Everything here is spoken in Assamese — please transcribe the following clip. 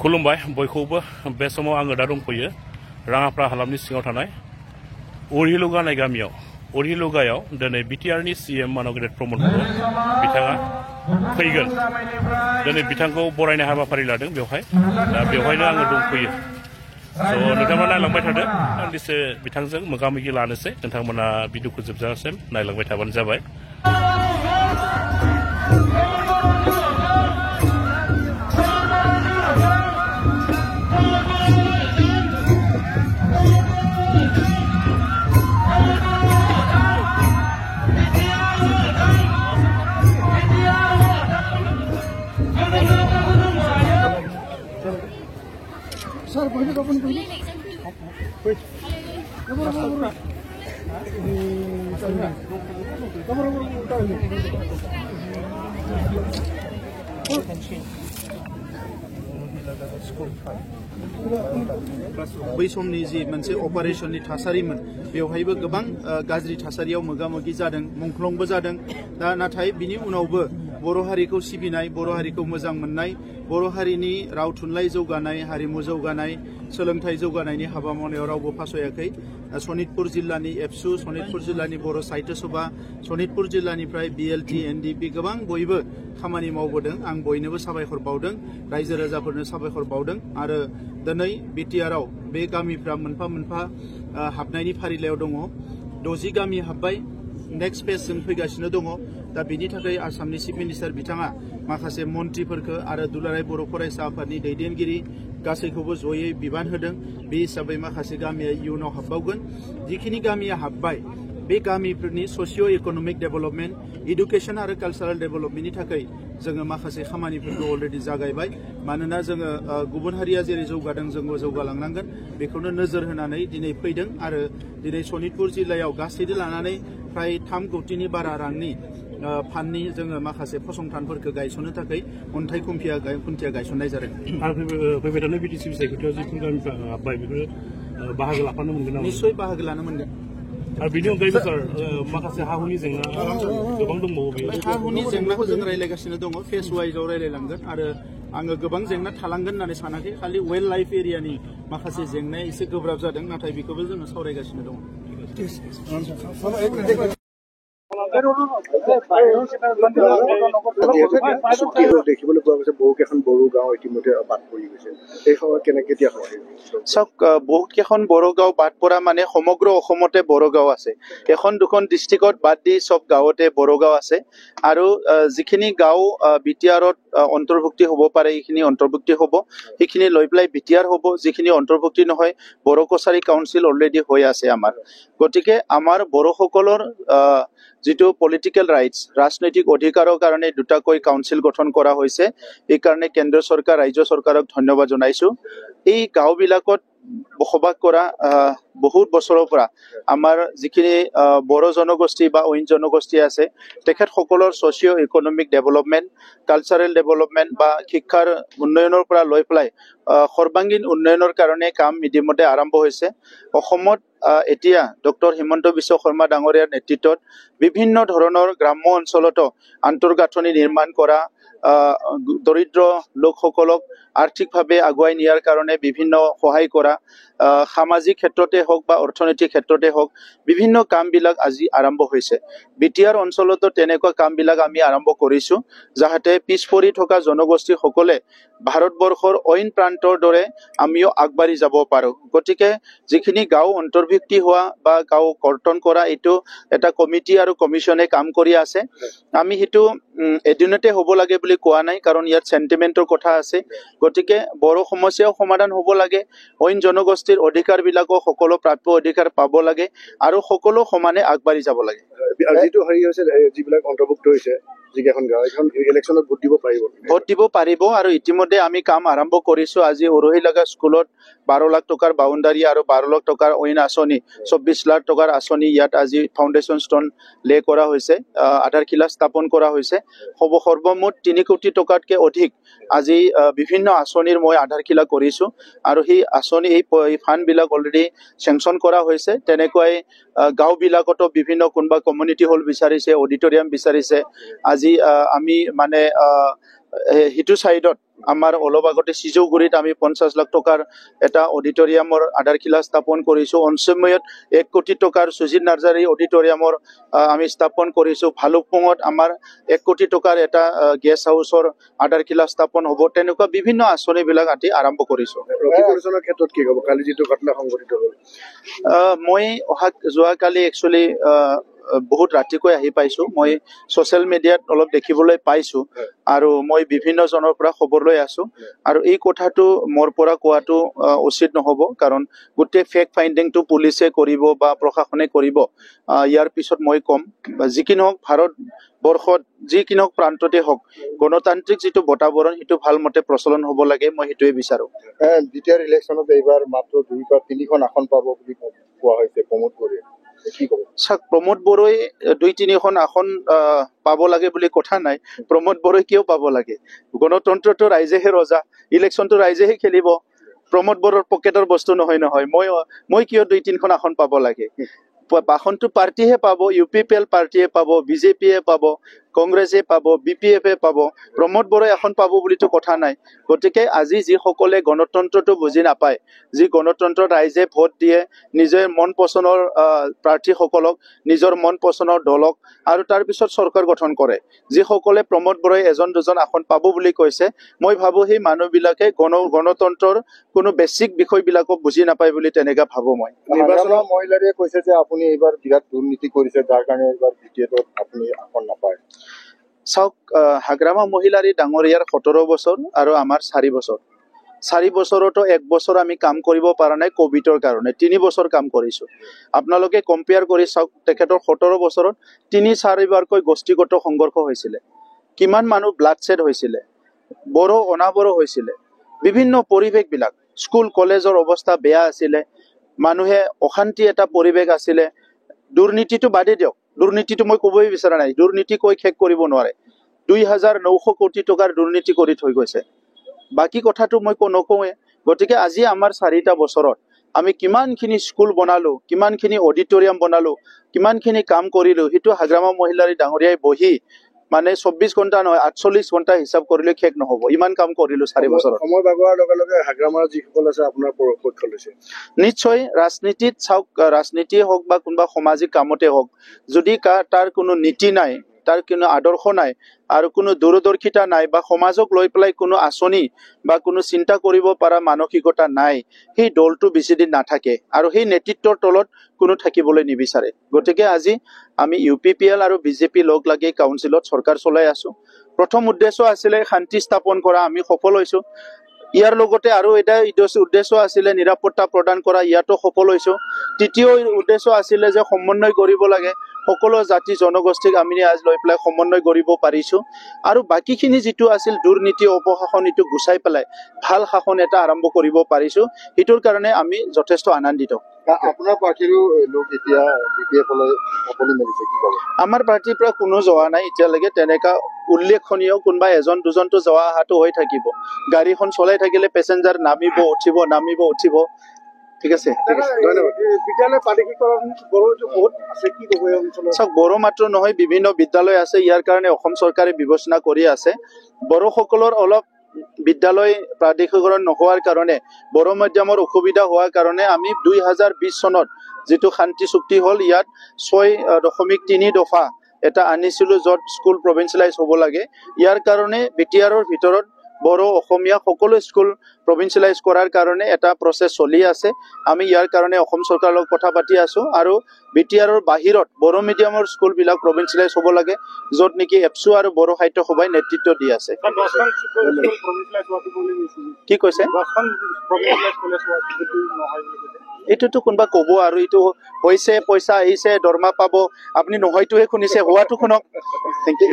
खुलुमबाय बयखौबो बे समाव आङो दा दंफैयो राङापारा हालामनि सिङाव थानाय उरहिलुगा होननाय गामियाव उरहिलुगायाव दिनै बिटिआरनि सीएम मानव गेदेर प्रमद बर' बिथाङा फैगोन दिनै बिथांखौ बरायनाय हाबाफारि लादों बेवहाय दा बेवहायनो आङो दंफैयो स' नोंथांमोना नायलांबाय थादो दान्दिसे बिथांजों मोगा मोगि लानोसै नोंथांमोना भिडिअखौ जोबजासिम नायलांबाय थाबानो जाबाय सर पहले ओपन करिए बै समनि जि मोनसे अपारेशननि थासारिमोन बेवहायबो गोबां गाज्रि थासारियाव मोगा मोगि जादों मुंख्लंबो जादों दा नाथाय बिनि उनावबो बर' हारिखौ सिबिनाय बर' हारिखौ मोजां मोननाय बर' हारिनि राव थुनलाइ जौगानाय हारिमु जौगानाय सोलोंथाइ जौगानायनि हाबा मावनायाव रावबो फासयाखै सनितपुर जिल्लानि एबसु सनितपुर जिल्लानि बर' साहित्य सभा सनितपुर जिल्लानिफ्राय बिएलटि एनडिपि गोबां बयबो खामानि मावबोदों आं बयनोबो साबायखर बावदों रायजो राजाफोरनो साबायखर बावदों आरो दिनै बिटिआरआव बे गामिफ्रा मोनफा मोनफा हाबनायनि फारिलाइयाव दङ 60 गामि हाबबाय नेक्स्ट फेज जों फैगासिनो दङ दा बिनि थाखाय आसामनि चिफ मिनिस्टार बिथाङा माखासे मन्थ्रिफोरखौ आरो दुलाराय बर' फरायसा आफादनि दैदेनगिरि गासैखौबो जयै बिबान होदों बे हिसाबै माखासे गामिया इयुनाव हाबबावगोन जिखिनि गामिया हाबबाय बे गामिफोरनि ससिय' इक'नमिक डेभेलपमेन्ट इडुकेसन आरो कालचारेल डेभेलपमेन्टनि थाखाय जोङो माखासे खामानिफोरखौ अलरेडि जागायबाय मानोना जोङो गुबुन हारिया जेरै जौगादों जोंबो जौगालांनांगोन बेखौनो नोजोर होनानै दिनै फैदों आरो दिनै सनितपुर जिल्लायाव गासैबो लानानै फ्राय 3 कोटिनि बारा रांनि फान्डनि जोङो माखासे फसंथानफोरखौ गायसननो थाखाय अन्थाइ खुन्थिया गायसननाय जादों फैबाय थानाय बिटिसि बिसायख'थियाव जिखुनु गामिफ्रा हाबबाय बेफोरो बाहागो लाफानो मोनगोन नामा निस्सय बाहागो लानो मोनगोन आरो बिनि अनगायैबो सार माखासे हा-हुनि जेंना गोबां दंबावो बे हा-हुनि जेंनाखौ जों रायज्लायगासिनो दङ फेज वाइजआव रायज्लायलांगोन आरो आङो गोबां जेंना थालांगोन होननानै सानाखै खालि वाइल्ड लाइफ एरियानि माखासे जेंनाया एसे गोब्राब जादों नाथाय बेखौबो जोङो सावरायगासिनो दङ দেখিবলৈ পোৱা গৈছে বহুকেইখন বড়ো গাঁও ইতিমধ্যে বাদ পৰি গৈছে এই সময় কেতিয়া হয় চাওক বহুত কেইখন বড়ো গাঁও বাদ পৰা মানে সমগ্ৰ অসমতে বড়ো গাঁও আছে এখন দুখন ডিষ্ট্ৰিক্টত বাদ দি সব গাঁৱতে বড়ো গাঁও আছে আৰু যিখিনি গাঁও বিটিআৰত অন্তৰ্ভুক্তি হ'ব পাৰে এইখিনি অন্তৰ্ভুক্তি হ'ব সেইখিনি লৈ পেলাই বিটিআৰ হ'ব যিখিনি অন্তৰ্ভুক্তি নহয় বড়ো কছাৰী কাউন্সিল অলৰেডি হৈ আছে আমাৰ গতিকে আমাৰ বড়োসকলৰ যিটো পলিটিক্যাল ৰাইটস ৰাজনৈতিক অধিকাৰৰ কাৰণে দুটাকৈ কাউন্সিল গঠন কৰা হৈছে এই কাৰণে কেন্দ্ৰ চৰকাৰ ৰাজ্য চৰকাৰক ধন্যবাদ জনাইছো এই গাঁওবিলাকত বসবাস কৰা বহুত বছৰৰ পৰা আমাৰ যিখিনি বড়ো জনগোষ্ঠী বা অইন জনগোষ্ঠী আছে তেখেতসকলৰ socio' economic development cultural development বা শিক্ষাৰ উন্নয়নৰ পৰা লৈ পেলাই সৰ্বাংগীন উন্নয়নৰ কাৰণে কাম ইতিমধ্যে আৰম্ভ হৈছে অসমত এতিয়া ডক্টৰ হিমন্ত বিশ্ব শৰ্মা ডাঙৰীয়াৰ নেতৃত্বত বিভিন্ন ধৰণৰ গ্ৰাম্য অঞ্চলতো আন্তঃগাঁথনি নিৰ্মাণ কৰা দৰিদ্ৰ লোকসকলক আৰ্থিকভাৱে আগুৱাই নিয়াৰ কাৰণে বিভিন্ন সহায় কৰা সামাজিক ক্ষেত্ৰতে হওক বা অৰ্থনৈতিক ক্ষেত্ৰতে হওক বিভিন্ন কামবিলাক আজি আৰম্ভ হৈছে বিটিআৰ অঞ্চলতো তেনেকুৱা কামবিলাক আমি আৰম্ভ কৰিছো যাতে পিছ পৰি থকা জনগোষ্ঠীসকলে ভাৰতবৰ্ষৰ অইন প্ৰান্তৰ দৰে আমিও আগবাঢ়ি যাব পাৰো গতিকে যিখিনি গাঁও অন্তৰ্ভুক্তি হোৱা বা গাঁও কৰ্তন কৰা এইটো এটা কমিটি আৰু কমিশনে কাম কৰি আছে আমি হেতু এদিনতে হ'ব লাগে বুলি কোৱা নাই কাৰণ ইয়াত সেন্টিমেন্টৰ কথা আছে গতিকে বড়ো সমস্যাও সমাধান হ'ব লাগে অইন জনগোষ্ঠীৰ অধিকাৰবিলাকো সকলো প্ৰাপ্য অধিকাৰ পাব লাগে আৰু সকলো সমানে আগবাঢ়ি যাব লাগে যিটো হেৰি হৈছে যিবিলাক অন্তৰ্ভুক্ত হৈছে যিকেইখন গাঁও এখন ইলেকশ্যনত ভোট দিব পাৰিব আৰু ইতিমধ্যে আমি কাম আৰম্ভ কৰিছো আজি উৰহিলগা স্কুলত 12 লাখ টকাৰ বাউণ্ডাৰী আৰু 12 লাখ টকাৰ অইন আঁচনি 24 লাখ টকাৰ আঁচনি ইয়াত আজি ফাউণ্ডেশ্যন ষ্টন লে কৰা হৈছে আধাৰশিলা স্থাপন কৰা হৈছে সৰ্বমুঠ 3 কোটি টকাতকৈ অধিক আজি বিভিন্ন আঁচনিৰ মই আধাৰশিলা কৰিছো আৰু সেই আঁচনি এই ফাণ্ডবিলাক অলৰেডি চেংচন কৰা হৈছে তেনেকৈ গাঁওবিলাকতো বিভিন্ন কোনোবা কমিউনিটি হল বিচাৰিছে অডিটৰিয়াম বিচাৰিছে আজি আমি মানে হিটু সাইডত আমাৰ অলপ আগতে সিজৌগুৰিত আমি 50 লাখ টকাৰ এটা অডিটৰিয়ামৰ আধাৰশিলা স্থাপন কৰিছোঁ। অঞ্চময়ত 1 কোটি টকাৰ সুজিত নাৰ্জাৰী অডিটৰিয়ামৰ আমি স্থাপন কৰিছোঁ। ভালুকপুঙত আমাৰ 1 কোটি টকাৰ এটা গেষ্ট হাউচৰ আধাৰশিলা স্থাপন হ'ব। তেনেকুৱা বিভিন্ন আঁচনিবিলাক আদি আৰম্ভ কৰিছোঁ। প্ৰতিফলনৰ ক্ষেত্ৰত কি হ'ব? কালি যিটো ঘটনা সংঘটিত হ'ল, মই যোৱাকালি একচুৱেলি বহুত ৰাতিকৈ আহি পাইছোঁ। মই ছ'চিয়েল মিডিয়াত অলপ দেখিবলৈ পাইছোঁ আৰু মই বিভিন্ন জনৰ পৰা খবৰ লৈ আছোঁ। আৰু এই কথাটো মোৰ পৰা কোৱাটো উচিত নহ'ব, কাৰণ গোটেই ফেক্ট ফাইণ্ডিংটো পুলিচে কৰিব বা প্ৰশাসনে কৰিব। ইয়াৰ পিছত মই ক'ম। যিকি নহওক, ভাৰতবৰ্ষত যিকি নহওক প্ৰান্ততে হওক, গণতান্ত্ৰিক যিটো বাতাবৰণ সেইটো ভালমতে প্ৰচলন হ'ব লাগে, মই সেইটোৱে বিচাৰোঁ। বিটিআৰ ইলেকশ্যনত এইবাৰ মাত্ৰ 2 বা 3খন আসন পাব বুলি কোৱা হৈছে প্ৰমোদ বড়োৱে। কি ক'ব? চাওক, প্ৰমোদ বড়োৱে 2-3খন আসন পাব লাগে বুলি কথা নাই। প্ৰমোদ বড়োৱে কিয় পাব লাগে? গণতন্ত্ৰটো ৰাইজেহে ৰজা, ইলেকশ্যনটো ৰাইজেহে খেলিব। প্ৰমোদ বড়োৰ পকেটৰ বস্তু নহয়। মই কিয় 2-3খন আসন পাব লাগে? আসনটো পাৰ্টিহে পাব, UPPL পাৰ্টিয়ে পাব, BJPয়ে পাব, কংগ্ৰেছে পাব, BPFে পাব। প্ৰমোদ বড়োৱে এখন পাব বুলিতো কথা নাই। গতিকে আজি যিসকলে গণতন্ত্ৰটো বুজি নাপায়, যি গণতন্ত্ৰত ৰাইজে ভোট দিয়ে, নিজৰ মন পচন্দৰ প্ৰাৰ্থীসকলক, নিজৰ মন পচন্দৰ দলক, আৰু তাৰপিছত চৰকাৰ গঠন কৰে, যিসকলে প্ৰমোদ বড়োৱে 1-2জন আসন পাব বুলি কৈছে, মই ভাবোঁ সেই মানুহবিলাকে গণতন্ত্ৰৰ কোনো বেছিক বিষয়বিলাকক বুজি নাপায় বুলি তেনেকৈ ভাবোঁ মই। নিৰ্বাচনৰ মহিলাৰীয়ে কৈছে যে আপুনি এইবাৰ বিৰাট দুৰ্নীতি কৰিছে, যাৰ কাৰণে এইবাৰ বিটিএত আপুনি আসন নাপায়। চাওক, হাগ্ৰামা মহিলাৰী ডাঙৰীয়াৰ 17 বছৰ আৰু আমাৰ 4 বছৰ। 4 বছৰতো 1 বছৰ আমি কাম কৰিব পৰা নাই কোভিডৰ কাৰণে। 3 বছৰ কাম কৰিছোঁ। আপোনালোকে কম্পেয়াৰ কৰি চাওক, তেখেতৰ 17 বছৰত 3-4 বাৰকৈ গোষ্ঠীগত সংঘৰ্ষ হৈছিলে। কিমান মানুহ ব্লাডশ্বেড হৈছিলে, বড়ো অনাবড়ো হৈছিলে, বিভিন্ন পৰিৱেশবিলাক, স্কুল কলেজৰ অৱস্থা বেয়া আছিলে, মানুহে অশান্তি এটা পৰিৱেশ আছিলে। দুৰ্নীতিটো বাদেই দিয়ক, দুৰ্নীতিটো মই ক'বই বিচৰা নাই, দুৰ্নীতি কৈ শেষ কৰিব নোৱাৰে। 2,900 কোটি টকাৰ দুৰ্নীতি কৰি থৈ গৈছে। বাকী কথাটো মই নকওঁৱে। গতিকে আজি আমাৰ 4টা বছৰত আমি কিমানখিনি স্কুল বনালোঁ, কিমানখিনি অডিটৰিয়াম বনালোঁ, কিমানখিনি কাম কৰিলোঁ, সেইটো হাগ্ৰামা মহিলাৰী ডাঙৰীয়াই বহি মানে 24 ঘণ্টা নহয়, 48 ঘণ্টা হিচাপ কৰিলে শেষ নহ'ব। ইমান কাম কৰিলোঁ 4 বছৰত। সময় বাগৰাৰ লগে লগে হাগ্ৰামাৰ যিসকল আছে আপোনাৰ পক্ষ লৈছে। নিশ্চয় ৰাজনীতিত চাওক, ৰাজনীতিয়ে হওক বা কোনোবা সামাজিক কামতে হওক, যদি তাৰ কোনো নীতি নাই, তাৰ কোনো আদৰ্শ নাই, আৰু কোনো দূৰদৰ্শিতা নাই, বা সমাজক লৈ পেলাই কোনো আঁচনি বা কোনো চিন্তা কৰিব পৰা মানসিকতা নাই, সেই দলটো বেছিদিন নাথাকে আৰু সেই নেতৃত্বৰ তলত কোনো থাকিবলৈ নিবিচাৰে। গতিকে আজি আমি UPPL আৰু BJP লগ লাগি কাউন্সিলত চৰকাৰ চলাই আছোঁ। প্ৰথম উদ্দেশ্য আছিলে শান্তি স্থাপন কৰা, আমি সফল হৈছোঁ। ইয়াৰ লগতে আৰু এটা উদ্দেশ্য আছিলে নিৰাপত্তা প্ৰদান কৰা, ইয়াতো সফল হৈছোঁ। তৃতীয় উদ্দেশ্য আছিলে যে সমন্বয় কৰিব লাগে, সকলো জাতি জনগোষ্ঠীক আমি আজ লৈ পেলাই সমন্বয় কৰিব পাৰিছোঁ। আৰু বাকীখিনি যিটো আছিল দুৰ্নীতি অপশাসন, এইটো গুচাই পেলাই ভাল শাসন এটা আৰম্ভ কৰিব পাৰিছোঁ। সেইটোৰ কাৰণে আমি যথেষ্ট আনন্দিত। আপোনাৰ পাৰ্টিৰো লোক এতিয়া বিটিএফলৈ আপুনি মেলিছে, কি ক'ব? আমাৰ পাৰ্টিৰ পৰা কোনো যোৱা নাই এতিয়ালৈকে। তেনেকুৱা উল্লেখনীয় কোনোবা 1-2জনটো যোৱা অহাটো হৈ থাকিব। গাড়ীখন চলাই থাকিলে পেচেঞ্জাৰ নামিব উঠিব। ঠিক আছে, চাওক, বড়ো মাত্ৰ নহয়, বিভিন্ন বিদ্যালয় আছে। ইয়াৰ কাৰণে অসম চৰকাৰে বিবেচনা কৰি আছে। বড়োসকলৰ অলপ বিদ্যালয় প্ৰাধিকৰণ নোহোৱাৰ কাৰণে, বড়ো মাধ্যমৰ অসুবিধা হোৱাৰ কাৰণে আমি 2020 চনত যিটো শান্তি চুক্তি হ'ল, ইয়াত 6.3 দফা এটা আনিছিলোঁ, য'ত স্কুল প্ৰভিন্সিয়েলাইজ হ'ব লাগে। ইয়াৰ কাৰণে বিটিআৰৰ ভিতৰত বড়ো অসমীয়া সকলো স্কুল প্ৰভিন্সিয়েলাইজ কৰাৰ কাৰণে এটা প্ৰচেছ চলি আছে। আমি ইয়াৰ কাৰণে অসম চৰকাৰৰ লগত কথা পাতি আছোঁ। আৰু বিটিআৰৰ বাহিৰত বড়ো মিডিয়ামৰ স্কুলবিলাক প্ৰভিন্সিয়েলাইজ হ'ব লাগে, য'ত নেকি এপছু আৰু বড়ো সাহিত্য সভাই নেতৃত্ব দি আছে। কি কৈছে? এইটোতো কোনোবা ক'ব, আৰু এইটো হৈছে, পইচা আহিছে, দৰমহা পাব। আপুনি নহয়তোহে শুনিছে, হোৱাটো শুনক। Thank U.